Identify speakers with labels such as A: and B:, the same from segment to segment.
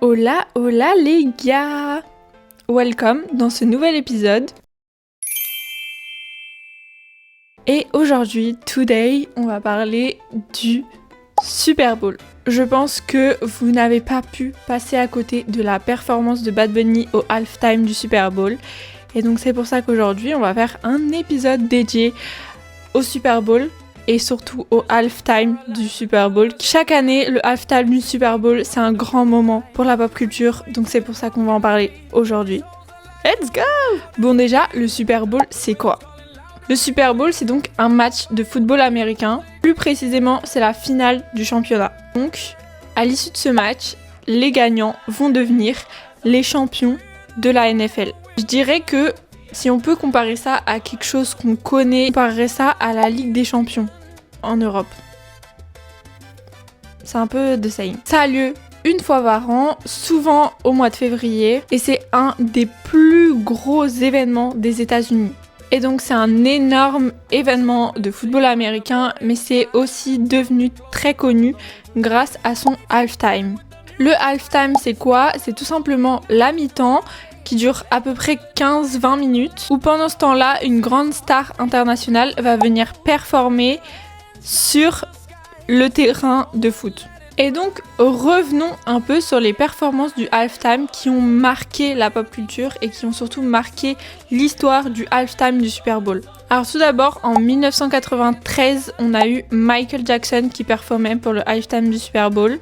A: Hola, hola les gars! Welcome dans ce nouvel épisode. Et aujourd'hui, today, on va parler du Super Bowl. Je pense que vous n'avez pas pu passer à côté de la performance de Bad Bunny au halftime du Super Bowl. Et donc c'est pour ça qu'aujourd'hui, on va faire un épisode dédié au Super Bowl et surtout au halftime du Super Bowl. Chaque année, le halftime du Super Bowl, c'est un grand moment pour la pop culture, donc c'est pour ça qu'on va en parler aujourd'hui. Let's go! Bon déjà, le Super Bowl, c'est quoi? Le Super Bowl, c'est donc un match de football américain. Plus précisément, c'est la finale du championnat. Donc, à l'issue de ce match, les gagnants vont devenir les champions de la NFL. Je dirais que si on peut comparer ça à quelque chose qu'on connaît, on comparerait ça à la Ligue des Champions en Europe. C'est un peu the same. Ça a lieu une fois par an, souvent au mois de février, et c'est un des plus gros événements des États-Unis. Et donc c'est un énorme événement de football américain, mais c'est aussi devenu très connu grâce à son halftime. Le halftime, c'est quoi? C'est tout simplement la mi-temps qui dure à peu près 15-20 minutes, où pendant ce temps-là, une grande star internationale va venir performer sur le terrain de foot. Et donc, revenons un peu sur les performances du halftime qui ont marqué la pop culture et qui ont surtout marqué l'histoire du halftime du Super Bowl. Alors tout d'abord, en 1993, on a eu Michael Jackson qui performait pour le halftime du Super Bowl.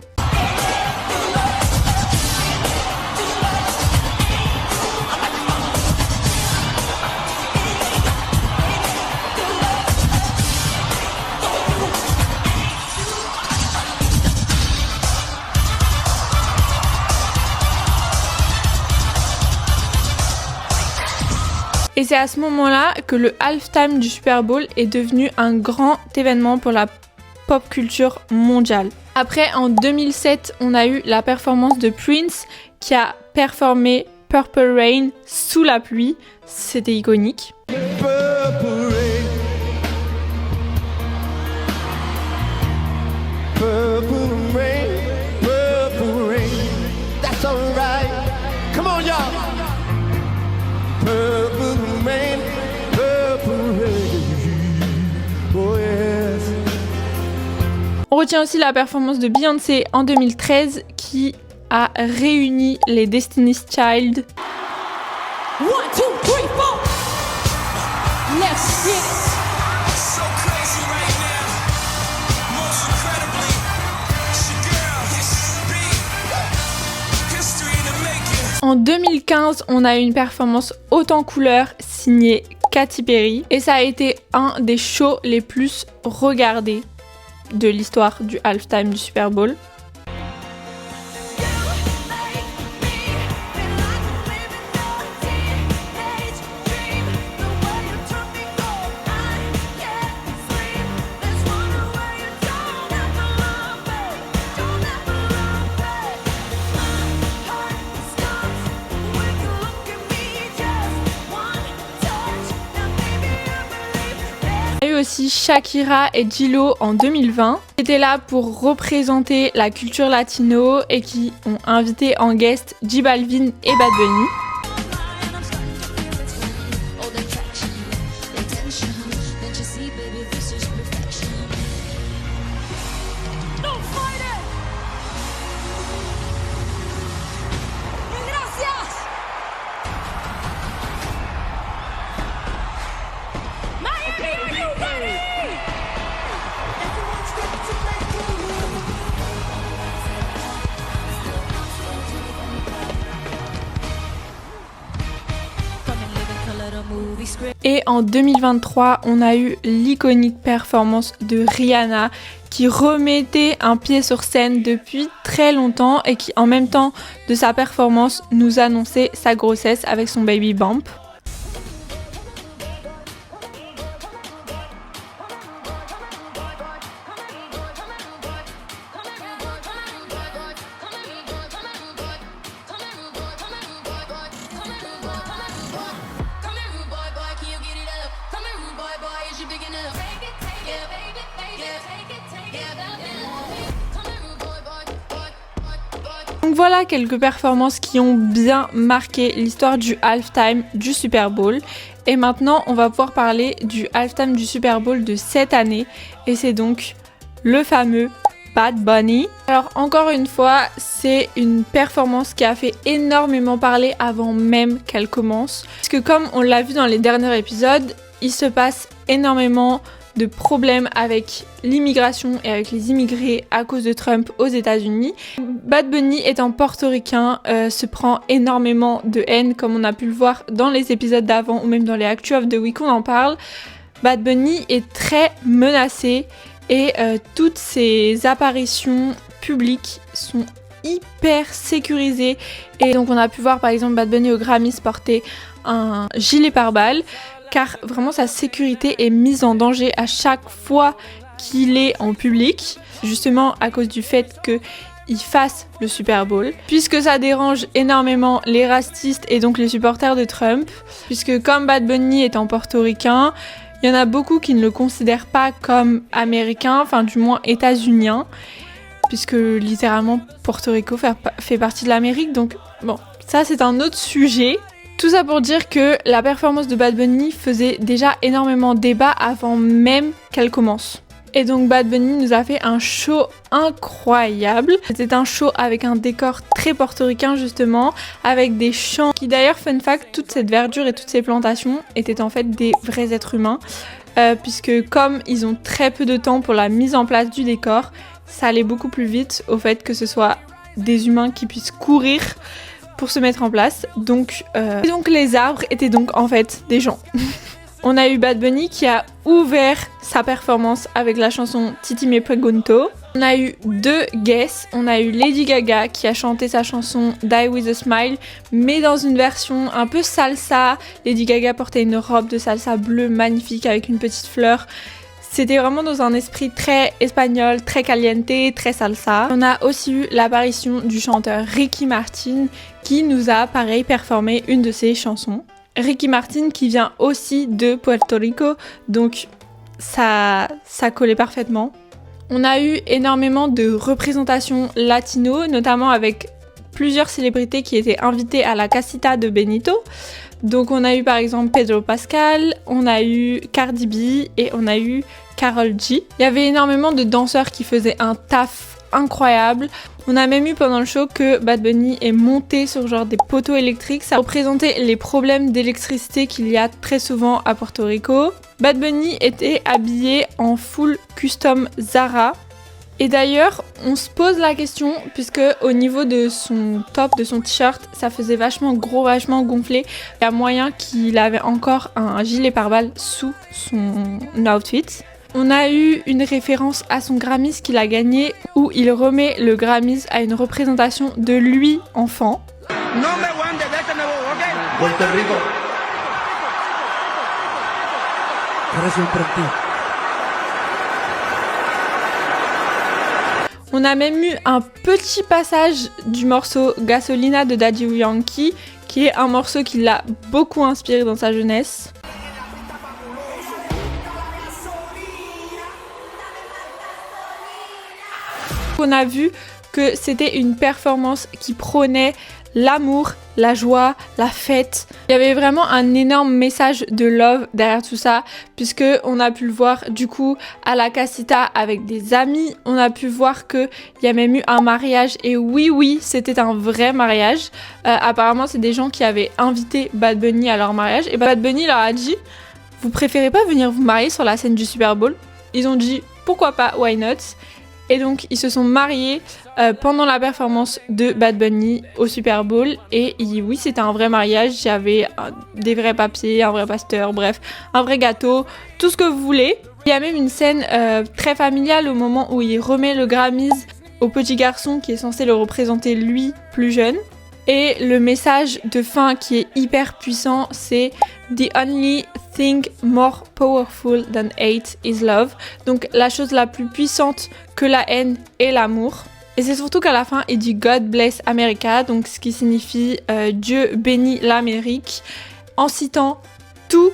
A: Et c'est à ce moment-là que le halftime du Super Bowl est devenu un grand événement pour la pop culture mondiale. Après, en 2007, on a eu la performance de Prince qui a performé Purple Rain sous la pluie. C'était iconique. On retient aussi la performance de Beyoncé en 2013 qui a réuni les Destiny's Child.
B: 1, 2, 3, 4. Let's get it. So crazy right now. Most incredibly. It's your girl, history in the making.
A: En 2015, on a eu une performance haute en couleurs signée Katy Perry et ça a été un des shows les plus regardés de l'histoire du halftime du Super Bowl. On a eu aussi Shakira et J-Lo en 2020, qui étaient là pour représenter la culture latino et qui ont invité en guest J Balvin et Bad Bunny. Et en 2023, on a eu l'iconique performance de Rihanna qui remettait un pied sur scène depuis très longtemps et qui, en même temps de sa performance, nous annonçait sa grossesse avec son baby bump. Donc voilà quelques performances qui ont bien marqué l'histoire du halftime du Super Bowl. Et maintenant, on va pouvoir parler du halftime du Super Bowl de cette année. Et c'est donc le fameux Bad Bunny. Alors encore une fois, c'est une performance qui a fait énormément parler avant même qu'elle commence. Parce que comme on l'a vu dans les derniers épisodes, il se passe énormément de problèmes avec l'immigration et avec les immigrés à cause de Trump aux États-Unis. Bad Bunny étant portoricain se prend énormément de haine comme on a pu le voir dans les épisodes d'avant ou même dans les Actu of the Week, on en parle. Bad Bunny est très menacé et toutes ses apparitions publiques sont hyper sécurisées. Et donc on a pu voir par exemple Bad Bunny au Grammys porter un gilet pare-balles car vraiment sa sécurité est mise en danger à chaque fois qu'il est en public, justement à cause du fait qu'il fasse le Super Bowl, puisque ça dérange énormément les racistes et donc les supporters de Trump, puisque comme Bad Bunny étant portoricain, il y en a beaucoup qui ne le considèrent pas comme américain, enfin du moins états-unien, puisque littéralement Porto Rico fait partie de l'Amérique, donc bon, ça c'est un autre sujet. Tout ça pour dire que la performance de Bad Bunny faisait déjà énormément débat avant même qu'elle commence. Et donc Bad Bunny nous a fait un show incroyable. C'était un show avec un décor très portoricain justement, avec des champs qui d'ailleurs, fun fact, toute cette verdure et toutes ces plantations étaient en fait des vrais êtres humains. Puisque comme ils ont très peu de temps pour la mise en place du décor, ça allait beaucoup plus vite au fait que ce soit des humains qui puissent courir pour se mettre en place. Donc les arbres étaient donc en fait des gens. On a eu Bad Bunny qui a ouvert sa performance avec la chanson Titi Me Pregunto. On a eu deux guests. On a eu Lady Gaga qui a chanté sa chanson Die With A Smile, mais dans une version un peu salsa. Lady Gaga portait une robe de salsa bleue magnifique avec une petite fleur. C'était vraiment dans un esprit très espagnol, très caliente, très salsa. On a aussi eu l'apparition du chanteur Ricky Martin qui nous a pareil performé une de ses chansons. Ricky Martin qui vient aussi de Puerto Rico, donc ça collait parfaitement. On a eu énormément de représentations latino, notamment avec plusieurs célébrités qui étaient invitées à la casita de Benito. Donc on a eu par exemple Pedro Pascal, on a eu Cardi B et on a eu Karol G. Il y avait énormément de danseurs qui faisaient un taf incroyable. On a même eu pendant le show que Bad Bunny est monté sur genre des poteaux électriques. Ça représentait les problèmes d'électricité qu'il y a très souvent à Porto Rico. Bad Bunny était habillé en full custom Zara. Et d'ailleurs, on se pose la question, puisque au niveau de son top, de son t-shirt, ça faisait vachement gros, vachement gonflé. Il y a moyen qu'il avait encore un gilet pare-balles sous son outfit. On a eu une référence à son Grammys qu'il a gagné, où il remet le Grammys à une représentation de lui enfant.
C: Puerto Rico.
A: On a même eu un petit passage du morceau Gasolina de Daddy Yankee, qui est un morceau qui l'a beaucoup inspiré dans sa jeunesse. On a vu que c'était une performance qui prônait l'amour, la joie, la fête. Il y avait vraiment un énorme message de love derrière tout ça, puisque on a pu le voir du coup à la casita avec des amis. On a pu voir qu'il y a même eu un mariage, et oui, c'était un vrai mariage. Apparemment, c'est des gens qui avaient invité Bad Bunny à leur mariage, et Bad Bunny leur a dit « Vous préférez pas venir vous marier sur la scène du Super Bowl ?» Ils ont dit « Pourquoi pas, why not ?» Et donc, ils se sont mariés pendant la performance de Bad Bunny au Super Bowl. Et oui, c'était un vrai mariage. Il y avait des vrais papiers, un vrai pasteur, bref, un vrai gâteau, tout ce que vous voulez. Il y a même une scène très familiale au moment où il remet le Grammys au petit garçon qui est censé le représenter lui, plus jeune. Et le message de fin qui est hyper puissant, c'est « The only thing more powerful than hate is love ». Donc la chose la plus puissante que la haine est l'amour. Et c'est surtout qu'à la fin, il dit « God bless America », donc ce qui signifie Dieu bénit l'Amérique, en citant tous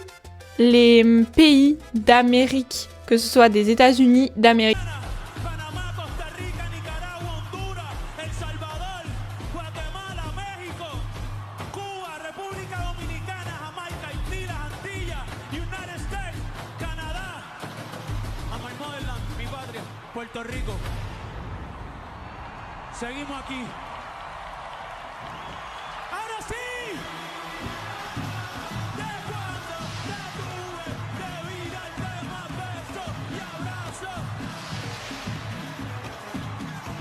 A: les pays d'Amérique, que ce soit des États-Unis d'Amérique.
B: Puerto Rico. Seguimos aquí. Ahora sí. De cuando te tuve, debí darte más besos y abrazos.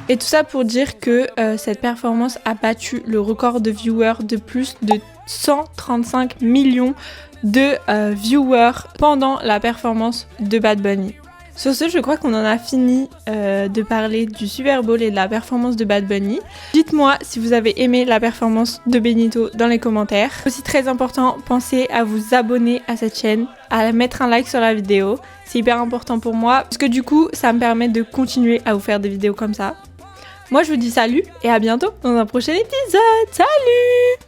A: Et tout ça pour dire que cette performance a battu le record de viewers de plus de 135 millions de viewers pendant la performance de Bad Bunny. Sur ce, je crois qu'on en a fini de parler du Super Bowl et de la performance de Bad Bunny. Dites-moi si vous avez aimé la performance de Benito dans les commentaires. Aussi très important, pensez à vous abonner à cette chaîne, à mettre un like sur la vidéo. C'est hyper important pour moi parce que du coup, ça me permet de continuer à vous faire des vidéos comme ça. Moi, je vous dis salut et à bientôt dans un prochain épisode. Salut!